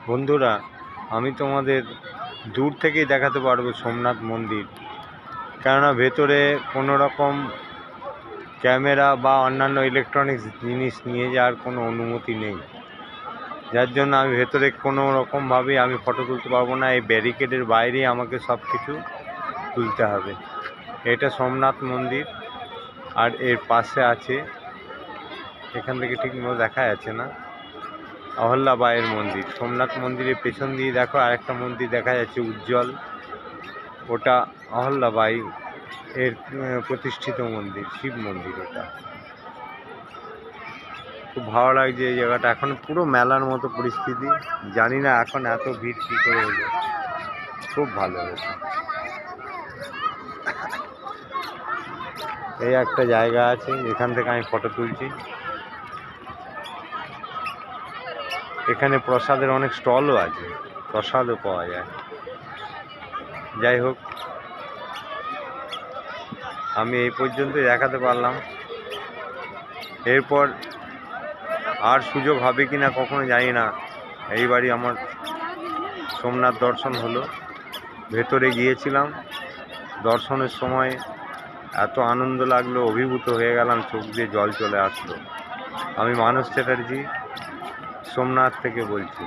বন্ধুরা, আমি তোমাদের দূর থেকেই দেখাতে পারবো সোমনাথ মন্দির, কেননা ভেতরে কোনো রকম ক্যামেরা বা অন্যান্য ইলেকট্রনিক্স জিনিস নিয়ে যাওয়ার কোনো অনুমতি নেই, যার জন্য আমি ভেতরে কোনো রকমভাবেই আমি ফটো তুলতে পারবো না। এই ব্যারিকেডের বাইরেই আমাকে সব কিছু তুলতে হবে। এটা সোমনাথ মন্দির, আর এর পাশে আছে, এখান থেকে ঠিক মতো দেখা যাচ্ছে না, অহল্যাবাইয়ের মন্দির। সোমনাথ মন্দিরের পেছন দিয়ে দেখো আরেকটা মন্দির দেখা যাচ্ছে উজ্জ্বল, ওটা অহল্যাবাই এর প্রতিষ্ঠিত মন্দির, শিব মন্দির। ওটা খুব ভালো লাগছে এই জায়গাটা। এখন পুরো মেলার মতো পরিস্থিতি, জানি না এখন এত ভিড় কী করে হলো, খুব ভালো হয়েছে। এই একটা জায়গা আছে, এখান থেকে আমি ফটো তুলছি। এখানে প্রসাদের অনেক স্টলও আছে, প্রসাদও পাওয়া যায়। যাই হোক, আমি এই পর্যন্তই দেখাতে পারলাম। এরপর আর সুযোগ হবে কি না কখনো জানি না। এইবারই আমার সোমনাথ দর্শন হলো। ভেতরে গিয়েছিলাম, দর্শনের সময় এত আনন্দ লাগলো, অভিভূত হয়ে গেলাম, চোখ দিয়ে জল চলে আসলো। আমি মানস চ্যাটার্জি, সোমনাথ থেকে বলছি।